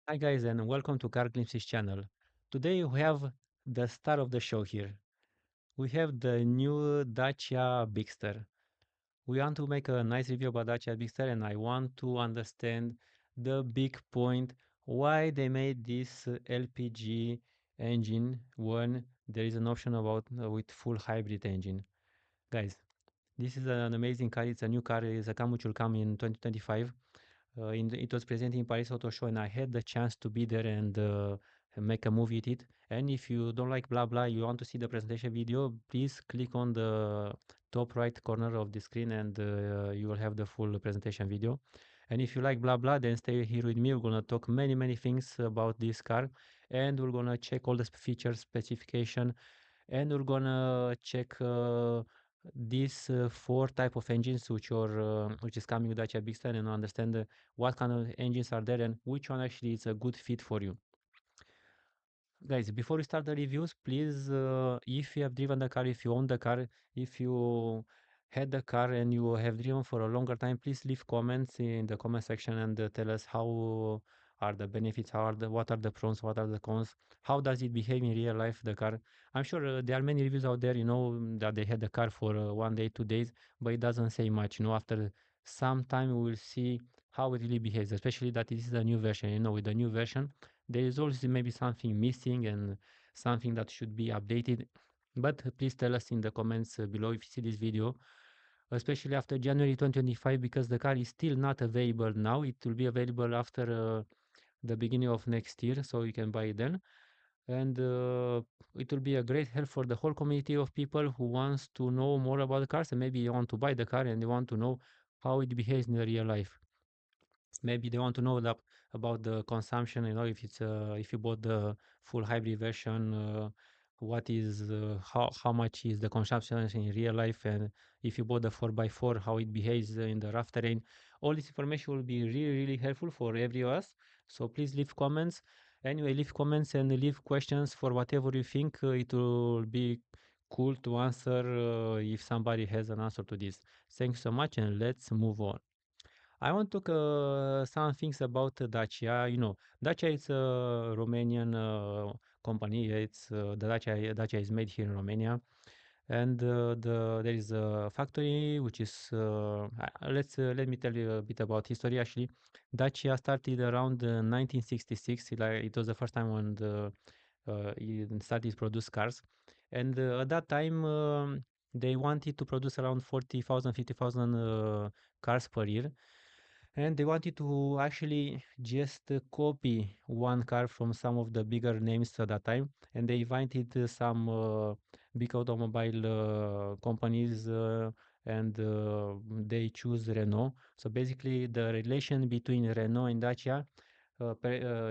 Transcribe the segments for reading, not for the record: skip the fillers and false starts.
Hi guys and welcome to Car Glimpses channel. Today we have the star of the show here. We have the new Dacia Bigster. We want to make a nice review about Dacia Bigster and I want to understand the big point why they made this LPG engine when there is an option about with full hybrid engine. Guys, this is an amazing car. It's a new car. It's a car which will come in 2025. It was presented in Paris Auto Show, and I had the chance to be there and make a movie with it. And if you don't like blah blah, you want to see the presentation video, please click on the top right corner of the screen, and you will have the full presentation video. And if you like blah blah, then stay here with me. We're gonna talk many things about this car, and we're gonna check all the features, specification, and we're gonna check these four type of engines which is coming with Dacia Bigster and understand what kind of engines are there and which one actually is a good fit for you. Guys, before we start the reviews, please, if you have driven the car, if you own the car, if you had the car and you have driven for a longer time, please leave comments in the comment section and tell us how are the benefits, what are the pros, what are the cons, how does it behave in real life, the car. I'm sure there are many reviews out there, that they had the car for 1 day, 2 days, but it doesn't say much. After some time, we will see how it really behaves, especially that this is a new version. With the new version, there is always maybe something missing and something that should be updated. But please tell us in the comments below if you see this video, especially after January 2025, because the car is still not available now. It will be available after the beginning of next year, so you can buy it then. And it will be a great help for the whole community of people who wants to know more about the cars, and maybe you want to buy the car and you want to know how it behaves in the real life. Maybe they want to know about the consumption, if you bought the full hybrid version, how much is the consumption in real life, and if you bought the 4x4, how it behaves in the rough terrain. All this information will be really helpful for every of us. So please leave comments. Anyway, leave comments and leave questions for whatever you think. It will be cool to answer if somebody has an answer to this. Thanks so much, and let's move on. I want to talk some things about Dacia. Dacia is a Romanian company. Dacia is made here in Romania, and there is a factory which is. Let me tell you a bit about history. Actually, Dacia started around 1966. It was the first time when it started to produce cars, and at that time they wanted to produce around 40,000, 50,000 cars per year, and they wanted to actually just copy one car from some of the bigger names at that time, and they invited some big automobile companies, and they choose Renault. So basically, the relation between Renault and Dacia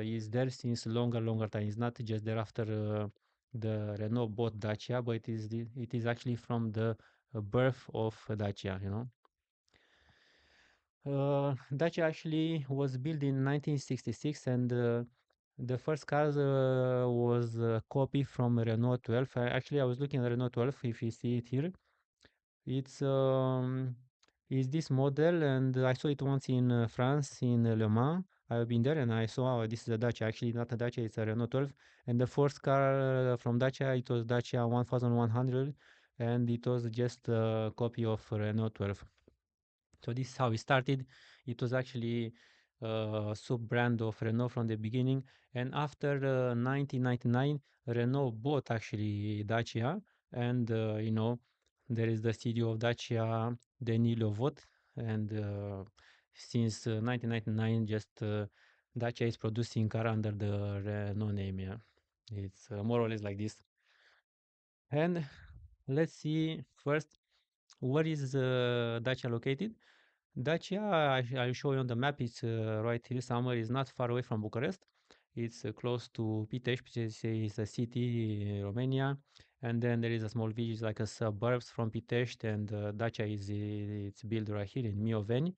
is there since longer time. It's not just thereafter the Renault bought Dacia, but it is actually from the birth of Dacia. Dacia actually was built in 1966, and the first car was a copy from Renault 12. Actually, I was looking at Renault 12. If you see it here, it's is this model, and I saw it once in France in Le Mans. I've been there, and I saw, this is a Dacia. Actually, not a Dacia; it's a Renault 12. And the first car from Dacia, it was Dacia 1100, and it was just a copy of Renault 12. So this is how it started. It was actually a sub-brand of Renault from the beginning. And after 1999, Renault bought actually Dacia. And, there is the CEO of Dacia, Denis Lovot. And since 1999, just Dacia is producing car under the Renault name. Yeah, it's more or less like this. And let's see first, where is Dacia located? Dacia, I'll show you on the map. It's right here somewhere. It's not far away from Bucharest. It's close to Pitești, which is a city in Romania. And then there is a small village, like a suburbs from Pitești, and Dacia it's built right here in Mioveni.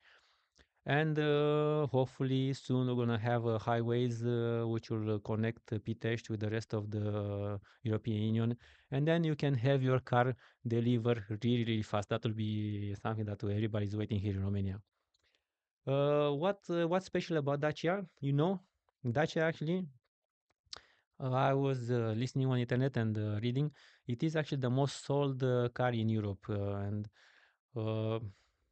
And hopefully soon we're gonna have highways which will connect Pitești with the rest of the European Union, and then you can have your car deliver really fast. That will be something that everybody's waiting here in Romania. What's special about Dacia? Dacia actually, I was listening on internet and reading. It is actually the most sold car in Europe, uh,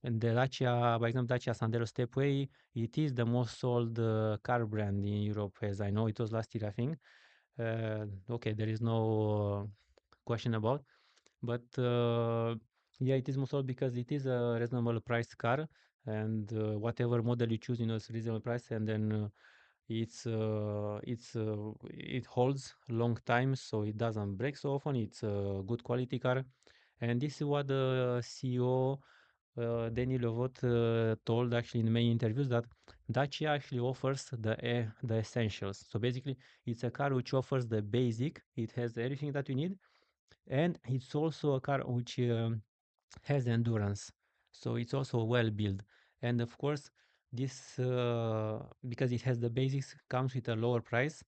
and the Dacia, for example, Dacia Sandero Stepway, it is the most sold car brand in Europe, as I know. It was last year, I think. Okay, there is no question about, but yeah, it is most sold because it is a reasonable priced car, and whatever model you choose, it's reasonable price, and then it holds long time, so it doesn't break so often. It's a good quality car, and this is what the CEO Denis Levot told actually in many interviews, that Dacia actually offers the essentials. So basically, it's a car which offers the basic. It has everything that you need, and it's also a car which has endurance. So it's also well built, and of course, this because it has the basics, comes with a lower price,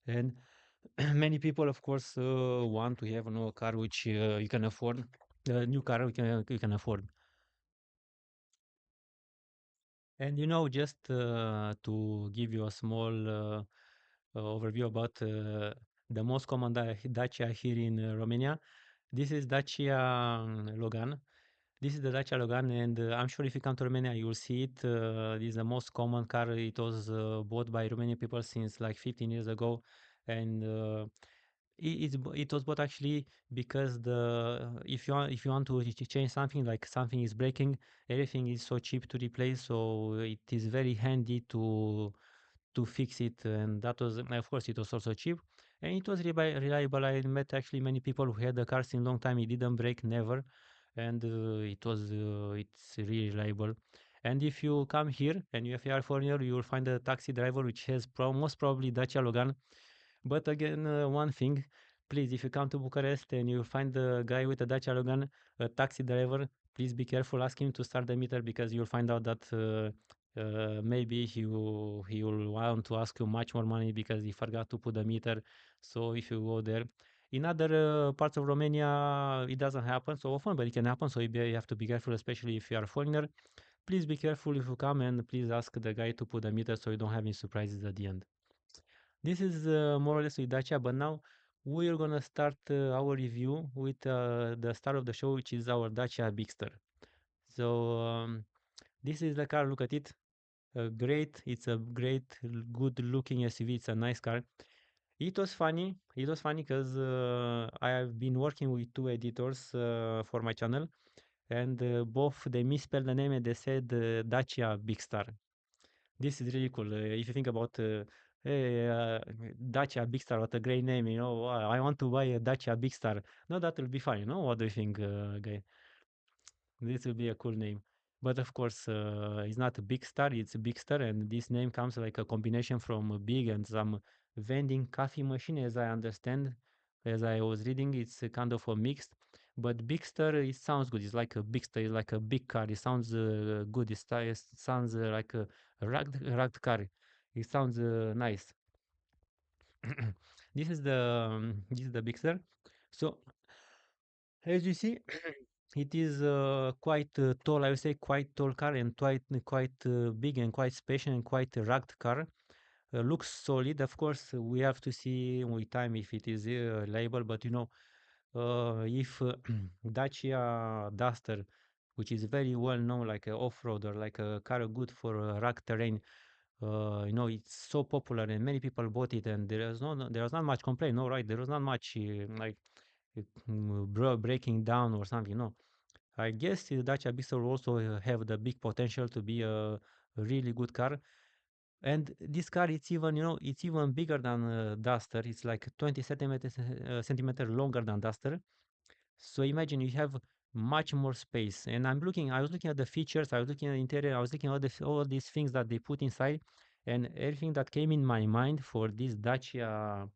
and many people, of course, want to have a car which you can afford, a new car you can afford. And just to give you a small overview about the most common Dacia here in Romania, this is Dacia Logan. This is the Dacia Logan, and I'm sure if you come to Romania, you will see it. This is the most common car. It was bought by Romanian people since like 15 years ago, and it was bought actually because if you want to change something, like something is breaking, everything is so cheap to replace, so it is very handy to fix it, and that was, of course, it was also cheap, and it was reliable. I met actually many people who had the cars in long time. It didn't break, never, and it's really reliable. And if you come here and if you are foreigner, you will find a taxi driver which has most probably Dacia Logan. But again, one thing, please, if you come to Bucharest and you find the guy with a Dacia Logan, a taxi driver, please be careful. Ask him to start the meter, because you'll find out that maybe he will want to ask you much more money because he forgot to put the meter. So if you go there, in other parts of Romania, it doesn't happen so often, but it can happen. So you have to be careful, especially if you are a foreigner. Please be careful if you come, and please ask the guy to put the meter so you don't have any surprises at the end. This is more or less with Dacia, but now we're gonna start our review with the star of the show, which is our Dacia Bigster. So this is the car. Look at it. Great. It's a great, good-looking SUV. It's a nice car. It was funny. It was funny because I have been working with two editors for my channel, and both they misspelled the name and they said Dacia Bigster. This is really cool. If you think about hey, Dacia Big Star, what a great name, I want to buy a Dacia Big Star. No, that will be fine, What do you think, guy? This will be a cool name. But of course, it's not a big star, it's a big star, and this name comes like a combination from a big and some vending coffee machine, as I understand. As I was reading, it's a kind of a mixed. But big star, it sounds good. It's like a big star, it's like a big car. It sounds good. It sounds like a rugged car. It sounds nice. This is the big star. So as you see, it is quite tall. I would say quite tall car, and quite big and quite spacious and quite rugged car. Looks solid. Of course, we have to see with time if it is reliable. But if Dacia Duster, which is very well known like a off-roader, like a car good for rugged terrain, it's so popular and many people bought it, and there was not much complaint. No, right? There was not much like breaking down or something. No, I guess the Dacia Bigster will also have the big potential to be a really good car. And this car, it's even bigger than Duster. It's like 20 centimeter longer than Duster. So imagine you have much more space. And I was looking at the features, I was looking at the interior, I was looking at all these things that they put inside, and everything that came in my mind for this Dacia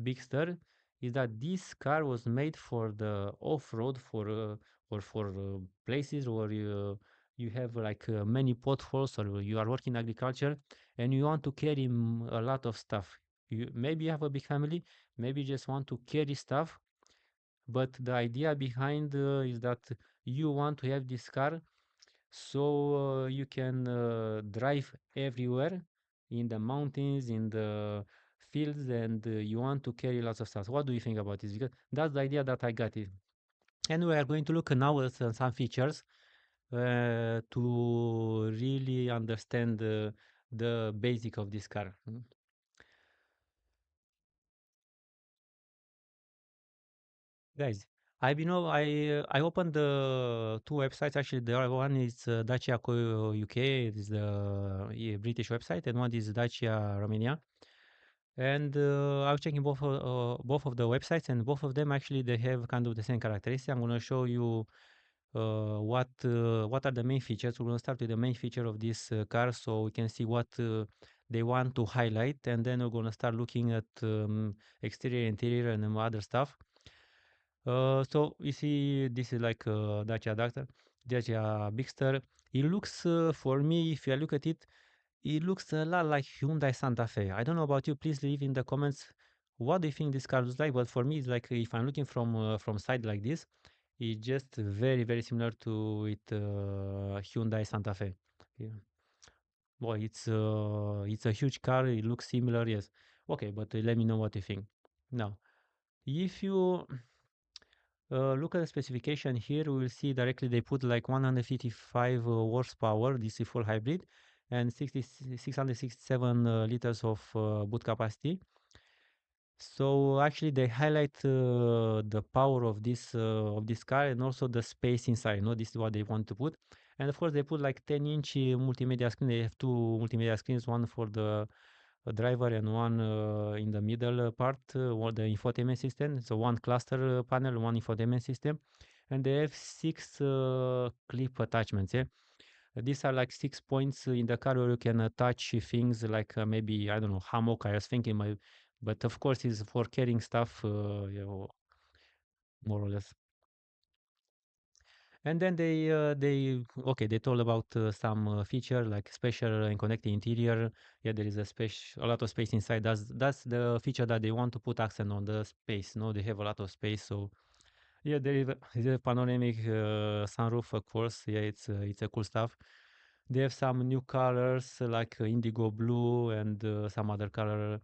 Bigster is that this car was made for the off-road, or for places where you have like many potholes, or you are working agriculture and you want to carry a lot of stuff. Maybe you have a big family, maybe you just want to carry stuff, but the idea behind is that you want to have this car so you can drive everywhere, in the mountains, in the fields, and you want to carry lots of stuff. What do you think about this? Because that's the idea that I got it. And we are going to look now at some features to really understand the basic of this car. Guys, I opened the two websites. Actually, the other one is Dacia UK, it is the British website, and one is Dacia Romania. And I was checking both of the websites, and both of them actually they have kind of the same characteristics. I'm going to show you what are the main features. We're going to start with the main feature of this car, so we can see what they want to highlight, and then we're going to start looking at exterior, interior, and other stuff. So you see, this is like Dacia Bigster. It looks, for me, if you look at it, it looks a lot like Hyundai Santa Fe. I don't know about you. Please leave in the comments what do you think this car looks like. But for me, it's like if I'm looking from side like this, it's just very very similar to Hyundai Santa Fe. Yeah. Boy, it's a huge car. It looks similar, yes. Okay, but let me know what you think. Now, if you look at the specification here, we will see directly they put like 155 horsepower, this is full hybrid, and 667 liters of boot capacity. So actually, they highlight the power of this car and also the space inside. No, this is what they want to put, and of course they put like 10-inch multimedia screen. They have two multimedia screens, one for the driver and one in the middle part, or the infotainment system. So one cluster panel, one infotainment system, and they have six clip attachments. Yeah, these are like 6 points in the car where you can attach things like maybe I don't know hammock. I was thinking my, but of course it's for carrying stuff, more or less. And then they okay, they told about some feature like special and connected interior. Yeah, there is a lot of space inside. That's the feature that they want to put accent on the space. No, they have a lot of space. So yeah, there is a panoramic sunroof, of course. Yeah, it's a cool stuff. They have some new colors like indigo blue and some other color.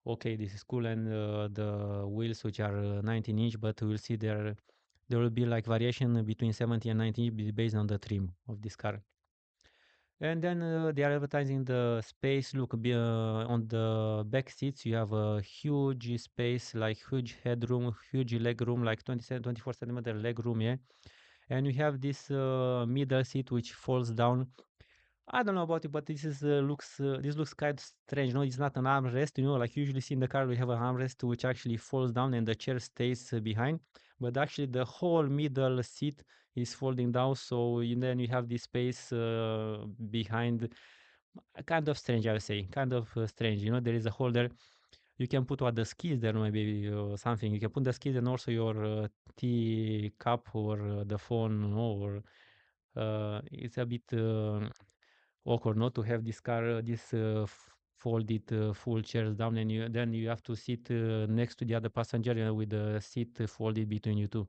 Okay, this is cool. And the wheels, which are 19-inch, but we'll see there will be like variation between 70 and 90 based on the trim of this car. And then they are advertising the space. Look, on the back seats, you have a huge space, like huge headroom, huge leg room, like 27, 24 centimeter leg room, yeah. And you have this middle seat which falls down. I don't know about it, but this looks kind of strange. No, it's not an armrest. You know, like usually see in the car we have an armrest which actually falls down and the chair stays behind. But actually, the whole middle seat is folding down, so then you have this space behind. Kind of strange, I would say. Kind of strange. You know, there is a holder. You can put what the skis there, maybe something. You can put the skis and also your tea cup or the phone, you know, or it's a bit awkward not to have this car, this folded full chairs down, and then you have to sit next to the other passenger with the seat folded between you two.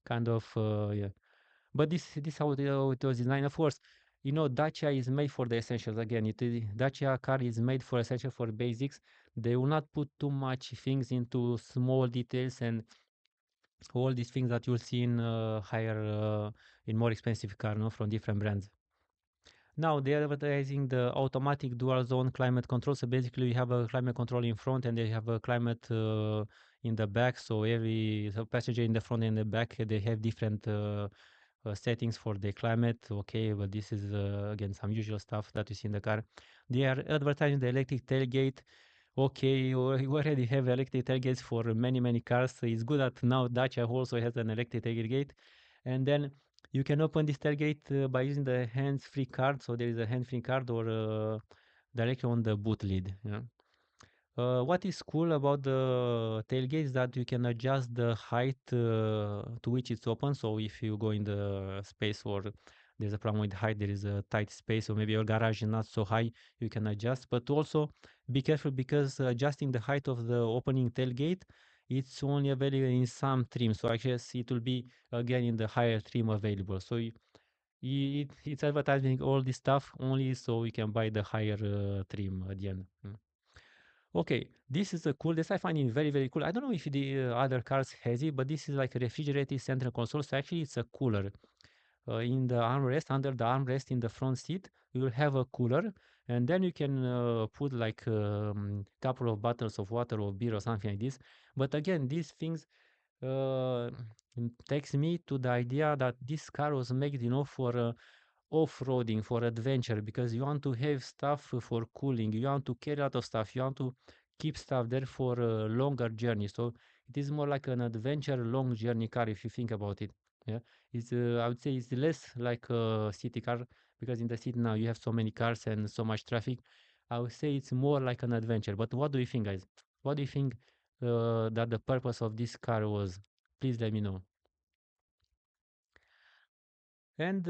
Kind of, yeah. But this how it was designed. Of course, you know, Dacia is made for the essentials. Again, Dacia car is made for essential for basics. They will not put too much things into small details and all these things that you'll see in higher, in more expensive car, no, from different brands. Now they are advertising the automatic dual zone climate control. So basically, you have a climate control in front, and they have a climate in the back. So every passenger in the front and the back, they have different settings for the climate. Okay, but this is again some usual stuff that you see in the car. They are advertising the electric tailgate. Okay, you already have electric tailgates for many cars. So it's good that now Dacia also has an electric tailgate, and then you can open this tailgate by using the hands-free card. So there is a hands-free card or directly on the boot lid. Yeah. What is cool about the tailgate is that you can adjust the height to which it's open. So if you go in the space or there's a problem with height, there is a tight space, or maybe your garage is not so high, you can adjust. But also be careful because adjusting the height of the opening tailgate, it's only available in some trim. So I guess it will be again in the higher trim available. So It's advertising all this stuff only so you can buy the higher trim at the end. Okay, this is a cool. This I find it very very cool. I don't know if the other cars has it, but this is like a refrigerated center console. So actually, it's a cooler in the armrest, under the armrest in the front seat. You will have a cooler, and then you can put like couple of bottles of water or beer or something like this. But again, these things uh, takes me to the idea that this car was made, for off-roading, for adventure, because you want to have stuff for cooling, you want to carry a lot of stuff, you want to keep stuff there for a longer journey. So it is more like an adventure long journey car if you think about it. Yeah, it's I would say it's less like a city car, because in the city now you have so many cars and so much traffic. I would say it's more like an adventure. But what do you think, guys? What do you think that the purpose of this car was? Please let me know. And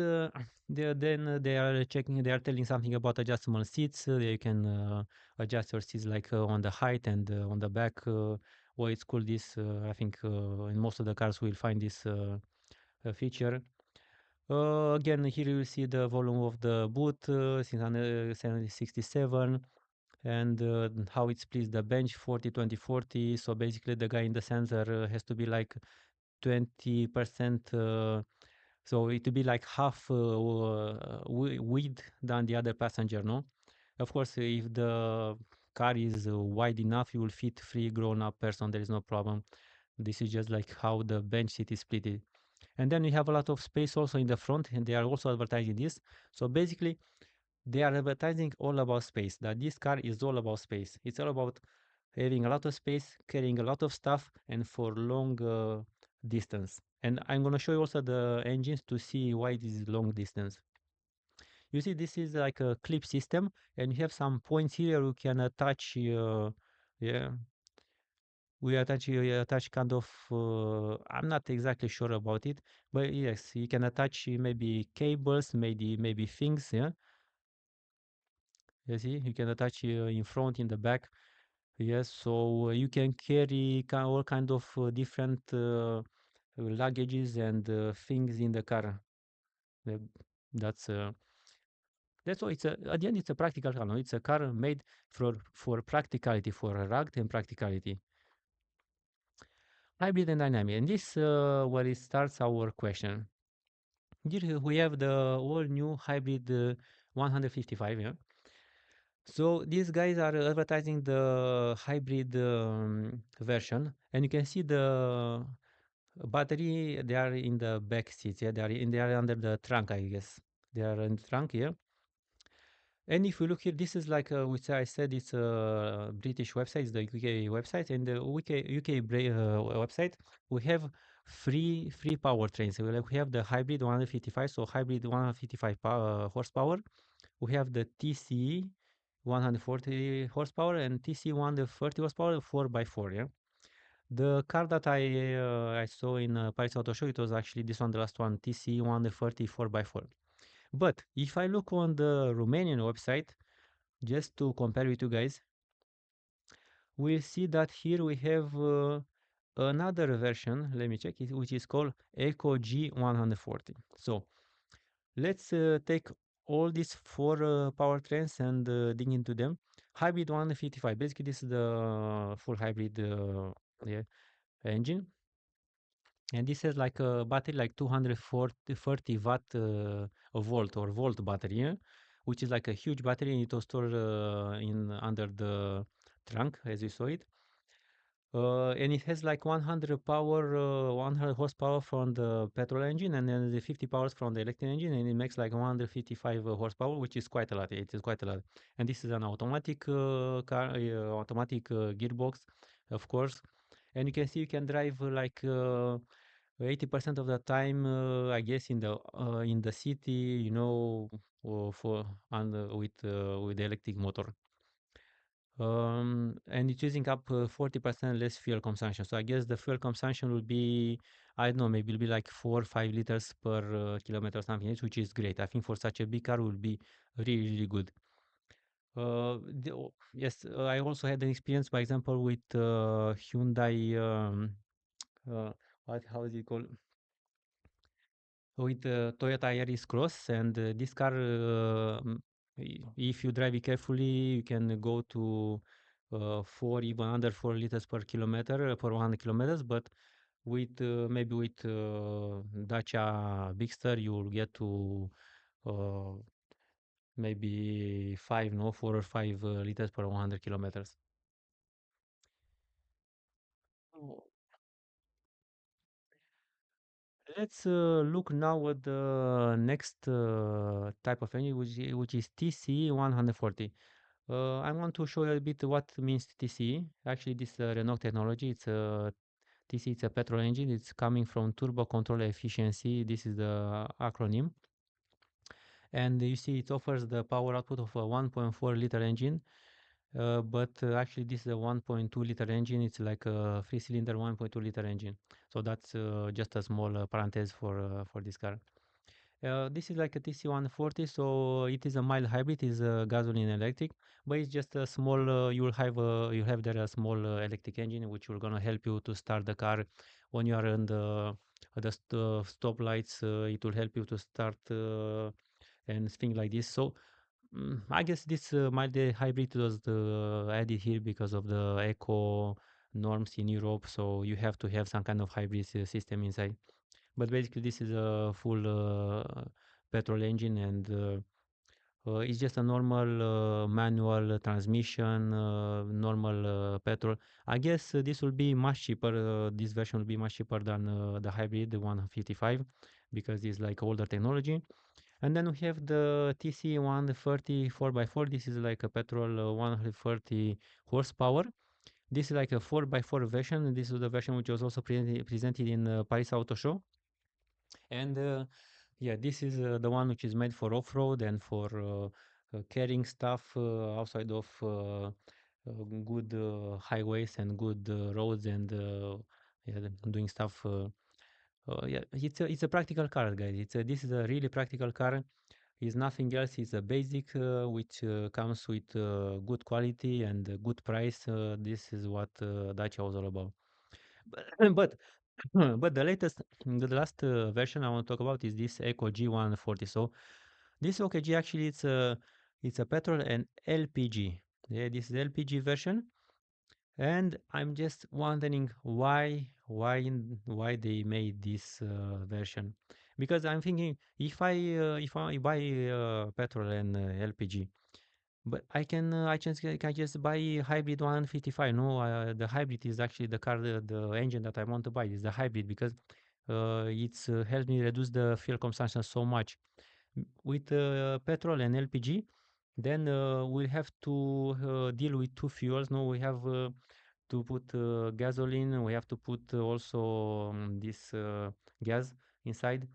they are checking, they are telling something about adjustable seats. You can adjust your seats like on the height and on the back. Or it's called this. I think in most of the cars we'll find this feature. Again, here you will see the volume of the boot, 667, and how it splits the bench 40 20 40. So basically, the guy in the sensor has to be like 20%. So it will be like half width than the other passenger, no? Of course, if the car is wide enough, you will fit three grown-up person. There is no problem. This is just like how the bench seat is split. And then we have a lot of space also in the front, and they are also advertising this. So basically, they are advertising all about space. That this car is all about space. It's all about having a lot of space, carrying a lot of stuff, and for long distance. And I'm gonna show you also the engines to see why it is long distance. You see, this is like a clip system, and you have some points here you can attach. Yeah, we attach kind of. I'm not exactly sure about it, but yes, you can attach maybe cables, maybe things. Yeah, you see, you can attach in front, in the back. Yes, so you can carry all kind of different luggages and things in the car. Uh, That's that's why it's at the end it's a practical car. No? It's a car made for practicality, for rugged and practicality. Hybrid and dynamic, and this where it starts our question. Here we have the all new hybrid 155. Yeah. So these guys are advertising the hybrid version, and you can see the battery. They are in the back seats. Yeah, they are under the trunk, I guess. They are in the trunk here. And if you look here, this is like which I said it's a British website, it's the UK website, and the website we have three powertrains. We have the hybrid 155, so hybrid 155 horsepower. We have the TCE 140 horsepower and TC 130 horsepower 4x4. Yeah. The car that I saw in Paris Auto Show, it was actually this one, the last one, TC 130 4x4. But if I look on the Romanian website, just to compare with you guys, we'll see that here we have another version. Let me check it, which is called Eco G 140. So let's take all these four powertrains and dig into them. Hybrid 155. Basically, this is the full hybrid yeah, engine, and this has like a battery like 240 watt a volt or volt battery, yeah? Which is like a huge battery, and it was stored in under the trunk as you saw it. And it has like 100 power, 100 horsepower from the petrol engine, and then the 50 powers from the electric engine, and it makes like 155 horsepower, which is quite a lot. It is quite a lot. And this is an automatic automatic gearbox, of course. And you can see you can drive like 80% of the time, I guess, in the city, for and with the electric motor. And it's using up 40% less fuel consumption. So I guess the fuel consumption will be, I don't know, maybe it'll be like 4 or 5 liters per kilometer or something, which is great. I think for such a big car will be really, really good. Yes, I also had an experience, for example, with Hyundai. Uh, how is it called? with Toyota Yaris Cross, and this car, if you drive it carefully, you can go to 4, even under 4 liters per kilometer per 100 kilometers. But with maybe with Dacia Bigster, you will get to uh, maybe 5, no, 4 or 5 liters per 100 kilometers. Oh. Let's look now at the next type of engine, which is TC 140. I want to show you a bit what means TCE. Actually, this Renault technology. It's a TCE. It's a petrol engine. It's coming from turbo control efficiency. This is the acronym. And you see, it offers the power output of a 1.4 liter engine. But actually, this is a 1.2 liter engine. It's like a three-cylinder 1.2 liter engine. So that's just a small parenthesis for this car. This is like a TC140, so it is a mild hybrid, is gasoline electric, but it's just a small. You have there a small electric engine which will gonna help you to start the car when you are in the stop lights. It will help you to start and things like this. So I guess this mild hybrid was added here because of the eco norms in Europe. So you have to have some kind of hybrid system inside. But basically, this is a full petrol engine, and it's just a normal manual transmission, normal petrol. I guess this will be much cheaper. This version will be much cheaper than the hybrid, the 155, because it's like older technology. And then we have the TC 130 4x4. This is like a petrol 130 horsepower. This is like a 4x4 version. This is the version which was also presented in Paris Auto Show. And yeah, this is the one which is made for off-road and for carrying stuff outside of good highways and good roads, and yeah, doing stuff. Yeah, it's a practical car, guys. This is a really practical car. It's nothing else. It's a basic which comes with good quality and good price. This is what Dacia was all about. But but the last version I want to talk about is this Eco G140. So this Eco G, actually, it's a petrol and LPG. Yeah, this is LPG version, and I'm just wondering why they made this version. Because I'm thinking, if I buy petrol and LPG, but I can just buy hybrid 155. No, the hybrid is actually the engine that I want to buy is the hybrid, because it's helps me reduce the fuel consumption so much. With petrol and LPG, then we'll have to deal with two fuels. No, we have to put gasoline. We have to put also this gas inside.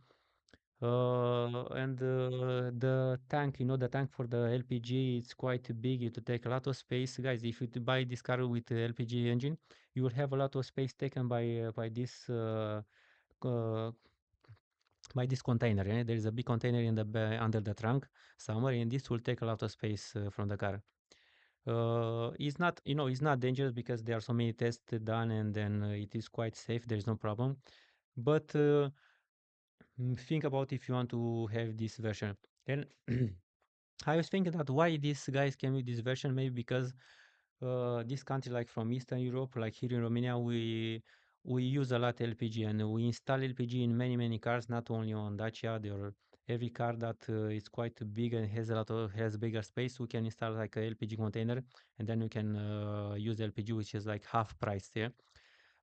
And the tank, the tank for the LPG, it's quite big. It will take a lot of space, guys. If you buy this car with the LPG engine, you will have a lot of space taken uh, by this container. Yeah? There is a big container under the trunk somewhere, and this will take a lot of space from the car. It's not dangerous because there are so many tests done, and then it is quite safe. There is no problem. But think about if you want to have this version. And I was thinking that why these guys came with this version, maybe because this country, like from Eastern Europe, like here in Romania, we use a lot LPG, and we install LPG in many many cars, not only on Dacia. There are every car that is quite big and has bigger space. We can install like a LPG container, and then we can use LPG, which is like half price there.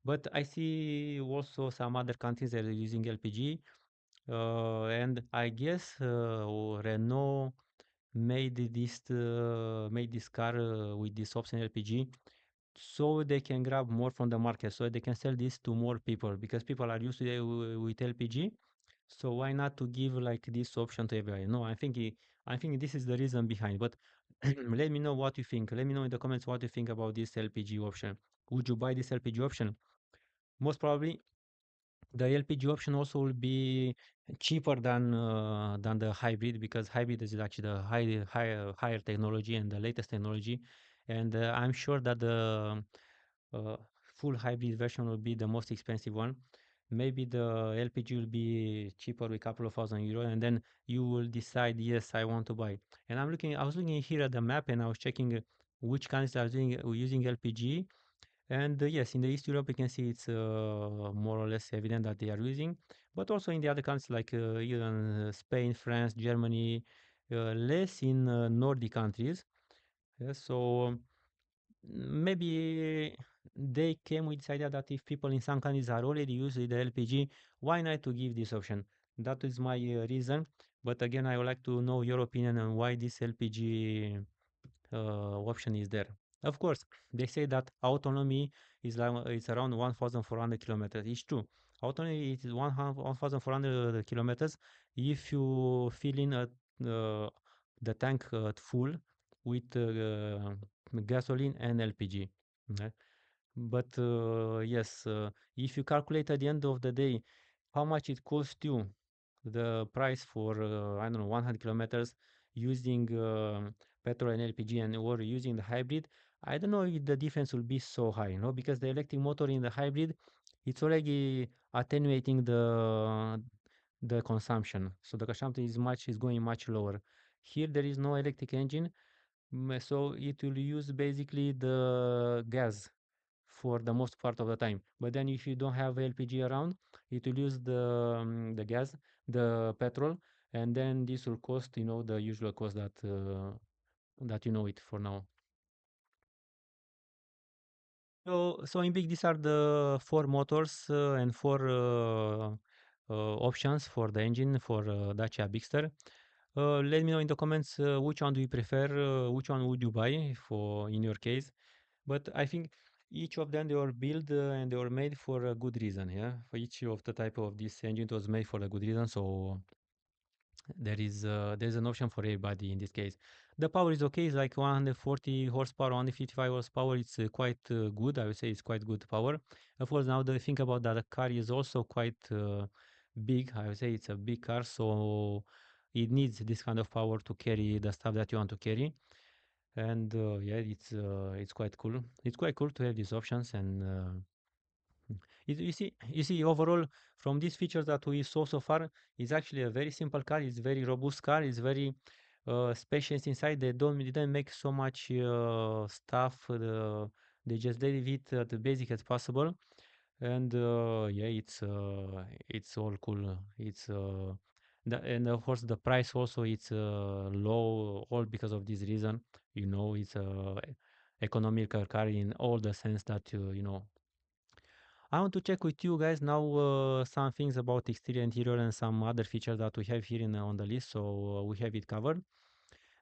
But I see also some other countries that are using LPG, and I guess Renault made this car with this option LPG, so they can grab more from the market, so they can sell this to more people, because people are used to it with LPG. So why not to give like this option to everybody? No, I think this is the reason behind. But let me know what you think. Let me know in the comments what you think about this LPG option. Would you buy this LPG option? Most probably the LPG option also will be cheaper than the hybrid, because hybrid is actually the higher technology and the latest technology, and I'm sure that the uh, full hybrid version will be the most expensive one. maybe the LPG will be cheaper with a couple of thousand euro, and then you will decide, yes, I want to buy. And I was looking here at the map, and I was checking which countries are using LPG. And yes, in the East Europe, you can see it's more or less evident that they are using, but also in the other countries like even Spain, France, Germany, less in Nordic countries. Yes, so maybe they came with this idea that if people in some countries are already using the LPG, why not to give this option? That is my reason. But again, I would like to know your opinion on why this LPG option is there. Of course, they say that autonomy is around 1,400 kilometers. It's true. Autonomy is 1,400 kilometers if you fill in uh, the tank full with gasoline and LPG. Okay? But yes, if you calculate at the end of the day how much it costs you, the price for I don't know 100 kilometers using petrol and LPG and or using the hybrid, I don't know if the difference will be so high, no? Because the electric motor in the hybrid, it's already attenuating the consumption, so the consumption is going much lower. Here there is no electric engine, so it will use basically the gas for the most part of the time. But then if you don't have LPG around, it will use the gas, the petrol, and then this will cost the usual cost that you know it for now. So in big, these are the four motors and four options for the engine for Dacia Bigster. Let me know in the comments which one do you prefer, which one would you buy for in your case. But I think each of them they were built and they were made for a good reason. Yeah, for each of the type of this engine it was made for a good reason. So there's an option for everybody in this case. The power is okay. It's like 140 horsepower, 155 horsepower. It's quite good. I would say it's quite good power. Of course, now the think about that, the car is also quite big. I would say it's a big car, so it needs this kind of power to carry the stuff that you want to carry. And yeah, it's quite cool. It's quite cool to have these options. And you see, overall, from these features that we saw so far, it's actually a very simple car. It's very robust car. It's very spacious inside. They didn't make so much stuff. They just leave it the basic as possible. And yeah, it's all cool. And of course the price also it's low, all because of this reason. It's a economical car in all the sense that I want to check with you guys now some things about exterior, interior, and some other features that we have here on the list. So we have it covered.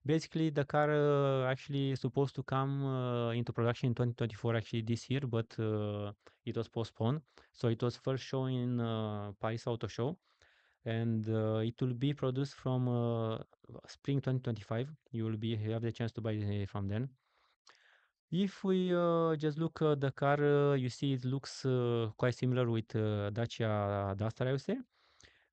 Basically, the car actually is supposed to come into production in 2024, actually this year, but it was postponed. So it was first shown in Paris Auto Show, and it will be produced from spring 2025. You have the chance to buy it from then. If we just look at the car, you see it looks quite similar with Dacia Duster, I would say.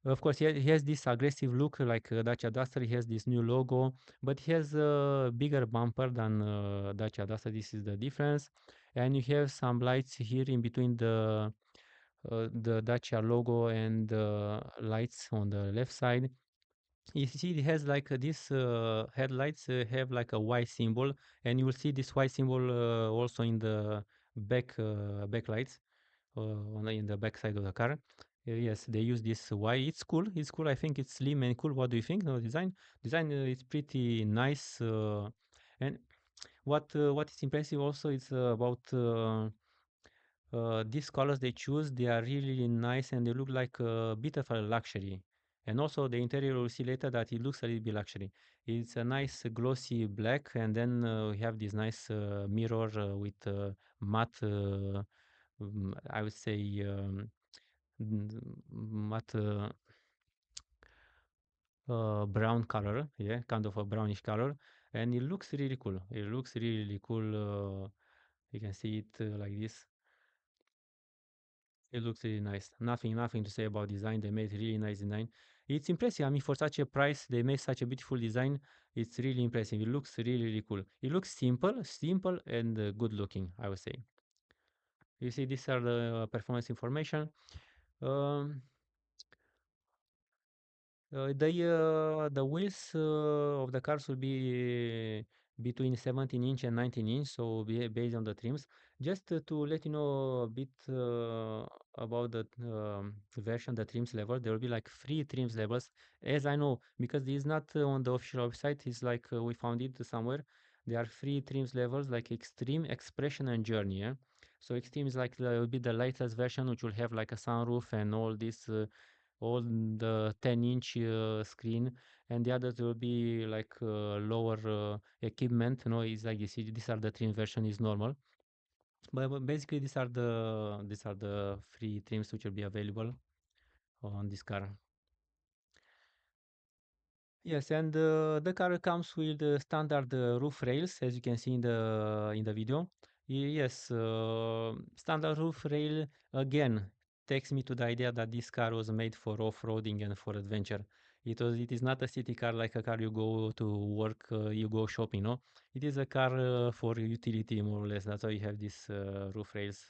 Of course, he has this aggressive look like Dacia Duster. He has this new logo, but he has a bigger bumper than Dacia Duster. This is the difference. And you have some lights here in between the Dacia logo and the lights on the left side. You see, it has like this headlights have like a Y symbol, and you will see this Y symbol also in the back lights in the back side of the car. Yes, they use this Y. It's cool. It's cool. I think it's slim and cool. What do you think? No, design is pretty nice. And what is impressive also is about these colors they choose. They are really nice and they look like a bit of a luxury. And also the interior will see later that it looks a little bit luxury. It's a nice glossy black, and then we have this nice mirror with matte. I would say matte brown color, yeah, kind of a brownish color, and it looks really cool. It looks really cool. You can see it like this. It looks really nice. Nothing to say about design. They made really nice design. It's impressive. I mean, for such a price, they made such a beautiful design. It's really impressive. It looks really cool. It looks simple and good looking, I would say. You see, these are the performance information. Um, the wheels of the cars will be between 17 inch and 19 inch, so based on the trims. Just to let you know a bit about the version, the trims level, there will be like three trims levels, as I know, because it's not on the official website. It's like we found it somewhere. There are three trims levels, like Extreme, Expression, and Journey. Yeah? So Extreme is like will be the latest version, which will have like a sunroof and all the 10-inch screen, and the others will be like lower equipment. It's like you see, these are the trim version is normal, but basically these are the free trims which will be available on this car. Yes, and the car comes with the standard roof rails, as you can see in the video. Yes, standard roof rail again takes me to the idea that this car was made for off-roading and for adventure. It is not a city car like a car you go to work, you go shopping, no? It is a car for utility more or less. That's why you have these roof rails.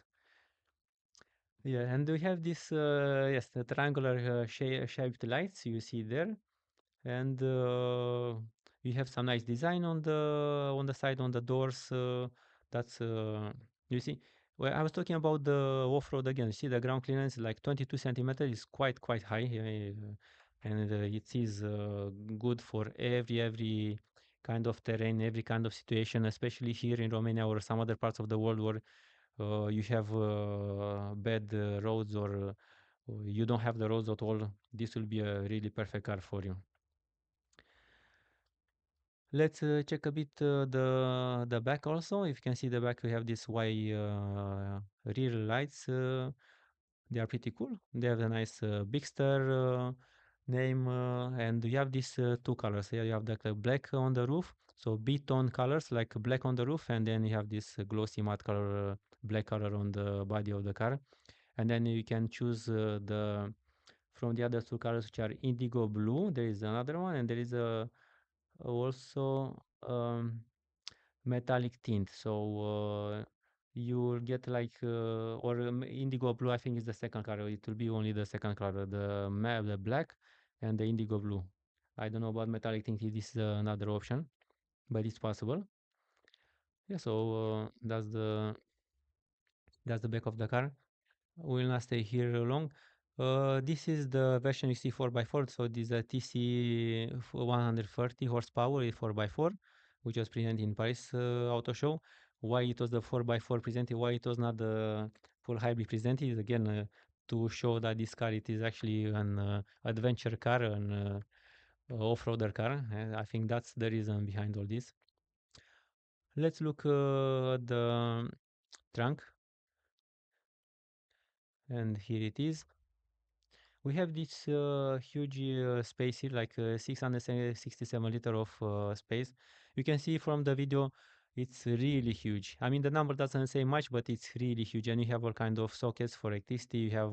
Yeah, and we have this yes, the triangular shaped lights you see there, and we have some nice design on the side on the doors. That's you see. Well, I was talking about the off-road again. You see the ground clearance is like 22 centimeters is quite high, and it is good for every kind of terrain, every kind of situation, especially here in Romania or some other parts of the world where you have bad roads, or you don't have the roads at all. This will be a really perfect car for you. Let's check a bit the back also. If you can see the back, we have this Y rear lights. They are pretty cool. They have a nice Bigster name, and you have these two colors. Here you have the black on the roof, so B-tone colors like black on the roof, and then you have this glossy matte color, black color on the body of the car. And then you can choose the from the other two colors, which are indigo blue. There is another one, and there is a also metallic tint. So you'll get like or indigo blue. I think is the second color. It will be only the second color, the black and the indigo blue. I don't know about metallic tint if this is another option, but it's possible. Yeah. So that's the back of the car. Will not stay here long. This is the version you see 4x4. So this is a TC 130 horsepower 4x4, which was presented in Paris Auto Show. Why it was the 4x4 presented, why it was not the full hybrid presented is again to show that this car it is actually an adventure car, an off-roader car. I think that's the reason behind all this. Let's look at the trunk, and here it is. We have this huge space here, like 667 liter of space. You can see from the video, it's really huge. I mean, the number doesn't say much, but it's really huge. And you have all kind of sockets for electricity. You have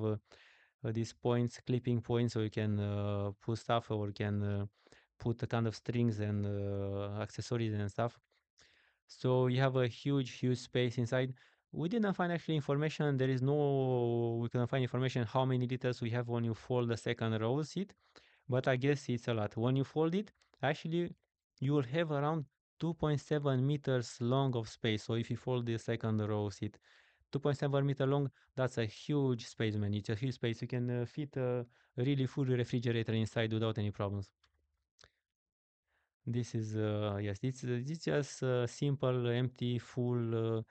these points, clipping points, so you can put stuff, or you can put a kind of strings and accessories and stuff. So you have a huge space inside. We didn't find actually information. We couldn't find information how many liters we have when you fold the second row seat, but I guess it's a lot. When you fold it, actually, you will have around 2.7 meters long of space. So if you fold the second row seat, 2.7 meter long, that's a huge space, man. It's a huge space. You can fit a really full refrigerator inside without any problems. This is yes, it's just simple, empty, full,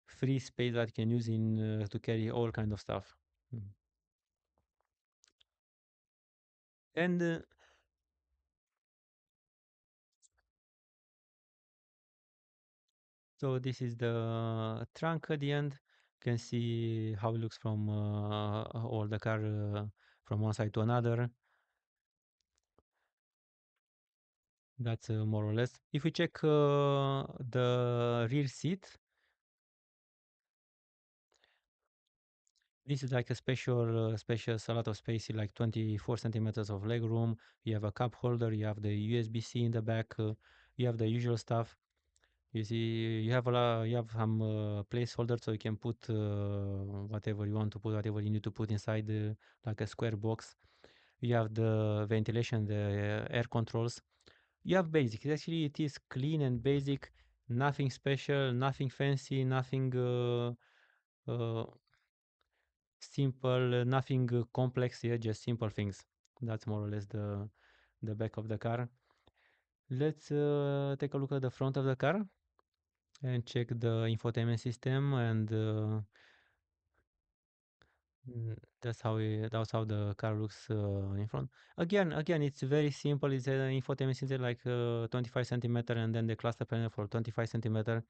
free space that you can use in to carry all kind of stuff. Mm. And so this is the trunk at the end. You can see how it looks from all the car from one side to another. That's more or less. If we check the rear seat, this is like a spacious, a lot of space, like 24 centimeters of leg room. You have a cup holder, you have the USB-C in the back, you have the usual stuff. You see, you have some placeholder, so you can put whatever you want to put, whatever you need to put inside, like a square box. You have the ventilation, the air controls. You have basic. Actually, it is clean and basic. Nothing special, nothing fancy, nothing simple, nothing complex. Yeah, just simple things. That's more or less the back of the car. Let's take a look at the front of the car and check the infotainment system and that's how the car looks in front. Again, it's very simple. It's an infotainment system like 25 centimeter and then the cluster panel for 25 centimeter.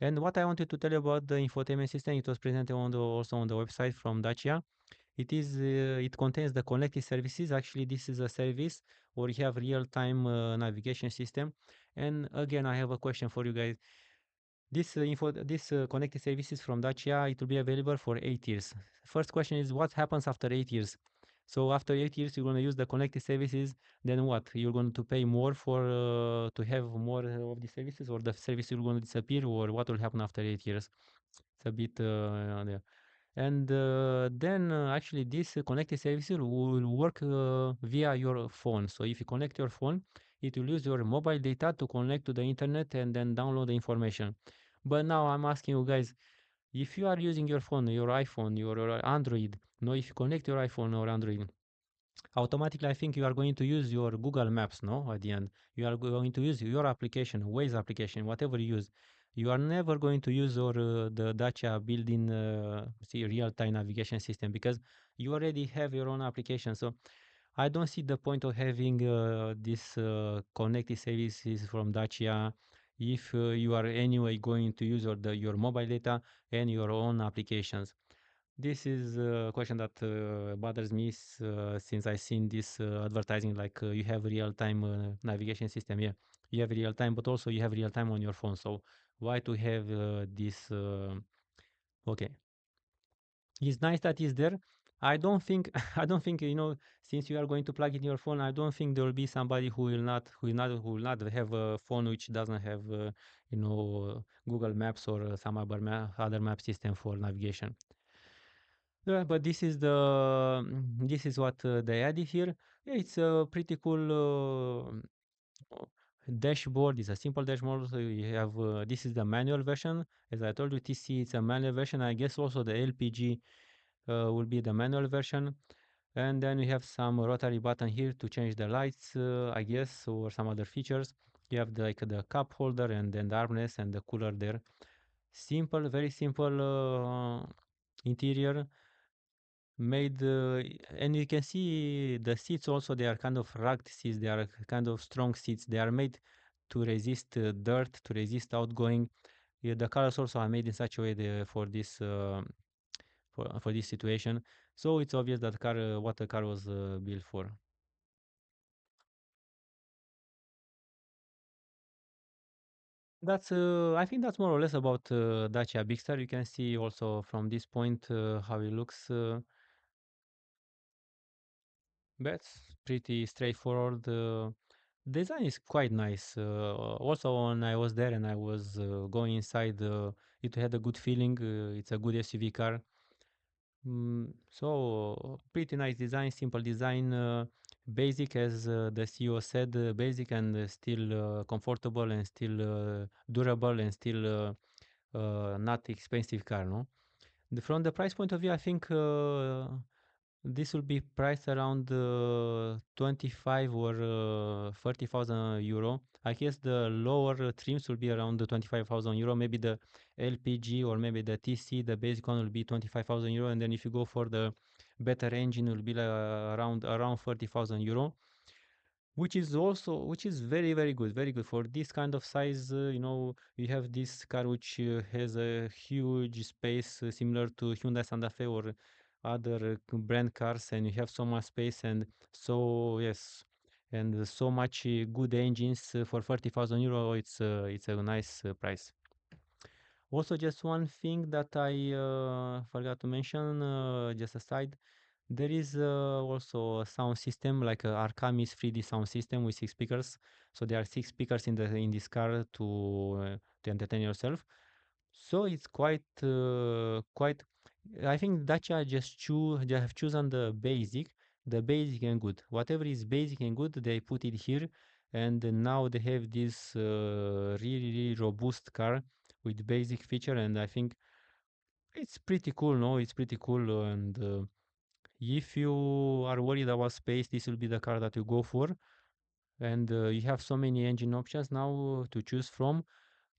And what I wanted to tell you about the infotainment system, it was presented also on the website from Dacia. It contains the connected services. Actually, this is a service where you have real-time navigation system. And again, I have a question for you guys. This connected services from Dacia, it will be available for 8 years. First question is what happens after 8 years? So after 8 years, you're going to use the connected services. Then what? You're going to pay more for to have more of the services, or the service will going to disappear, or what will happen after 8 years? It's a bit there. And then actually this connected services will work via your phone. So if you connect your phone, it will use your mobile data to connect to the internet and then download the information. But now I'm asking you guys, if you are using your phone, your iPhone, your Android, no, if you connect your iPhone or Android, automatically I think you are going to use your Google Maps, no? At the end, you are going to use your application, Waze application, whatever you use. You are never going to use or the Dacia built-in real-time navigation system because you already have your own application. So I don't see the point of having this connected services from Dacia if you are anyway going to use your mobile data and your own applications. This is a question that bothers me since I seen this advertising like you have real-time navigation system. Yeah, you have real-time, but also you have real-time on your phone. So why to have this? Okay, it's nice that it's there. I don't think I don't think since you are going to plug in your phone, I don't think there will be somebody who will not have a phone which doesn't have Google Maps or some other map system for navigation. Yeah, but this is what they added here. Yeah, it's a pretty cool dashboard. It's a simple dashboard. So you have this is the manual version. As I told you, TC it's a manual version. I guess also the LPG will be the manual version. And then we have some rotary button here to change the lights, I guess, or some other features. You have the cup holder and then the armrest and the cooler there. Simple, very simple interior made and you can see the seats also, they are kind of rugged seats, they are kind of strong seats, they are made to resist dirt, to resist outgoing. Yeah, the cars also are made in such a way for this for this situation, so it's obvious that car what the car was built for. That's I think that's more or less about Dacia Bigster. You can see also from this point how it looks. That's pretty straightforward. Design is quite nice. Also, when I was there and I was going inside, it had a good feeling. It's a good SUV car. So pretty nice design, simple design, basic as the CEO said, basic and still comfortable and still durable and still not expensive car, no? From the price point of view, I think this will be priced around 25 or 30,000 euro. I guess the lower trims will be around the 25,000 euro. Maybe the LPG or maybe the TC, the basic one will be 25,000 euro. And then if you go for the better engine, it will be like around 30,000 euro, which is very good for this kind of size. You have this car which has a huge space similar to Hyundai Santa Fe or other brand cars, and you have so much space and so yes, and so much good engines for 30,000 euro. It's a nice price. Also, just one thing that I forgot to mention, just aside, there is also a sound system like Arcamis 3D sound system with 6 speakers. So there are 6 speakers in this car to entertain yourself. So it's quite. I think Dacia just have chosen the basic and good. Whatever is basic and good, they put it here, and now they have this really robust car with basic feature, and I think it's pretty cool. No, it's pretty cool, and if you are worried about space, this will be the car that you go for. And you have so many engine options now to choose from.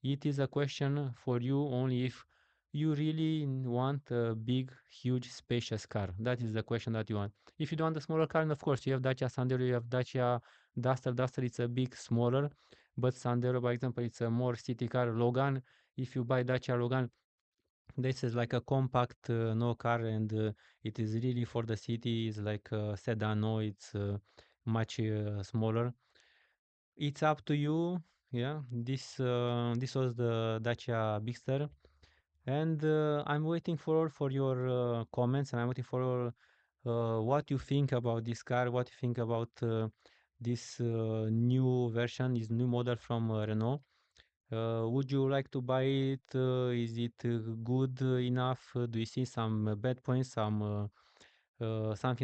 It is a question for you only if you really want a big, huge, spacious car. That is the question that you want. If you don't want a smaller car, and of course, you have Dacia Sandero, you have Dacia Duster. Duster it's a big, smaller, but Sandero, by example, it's a more city car. Logan, if you buy Dacia Logan, this is like a compact no car, and it is really for the city. It's like a sedan. No, it's much smaller. It's up to you. Yeah, this was the Dacia Bigster, and I'm waiting for your comments, and I'm waiting for what you think about this car, what you think about this new version, this new model from Renault. Would you like to buy it? Is it good enough? Do you see some bad points, something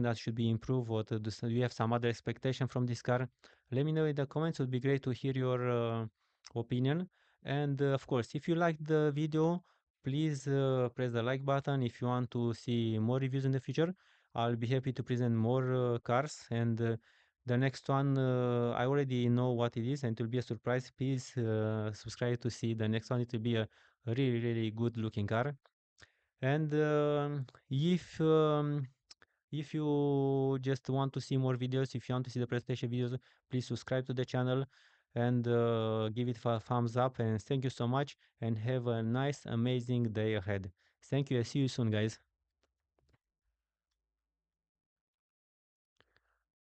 that should be improved, or do you have some other expectation from this car? Let me know in the comments. It would be great to hear your opinion. And of course, if you liked the video, please press the like button. If you want to see more reviews in the future, I'll be happy to present more cars. And the next one, I already know what it is, and it will be a surprise. Please subscribe to see the next one. It will be a really good looking car. And if you just want to see more videos, if you want to see the presentation videos, please subscribe to the channel and give it a thumbs up. And thank you so much, and have a nice, amazing day ahead. Thank you, and see you soon, guys.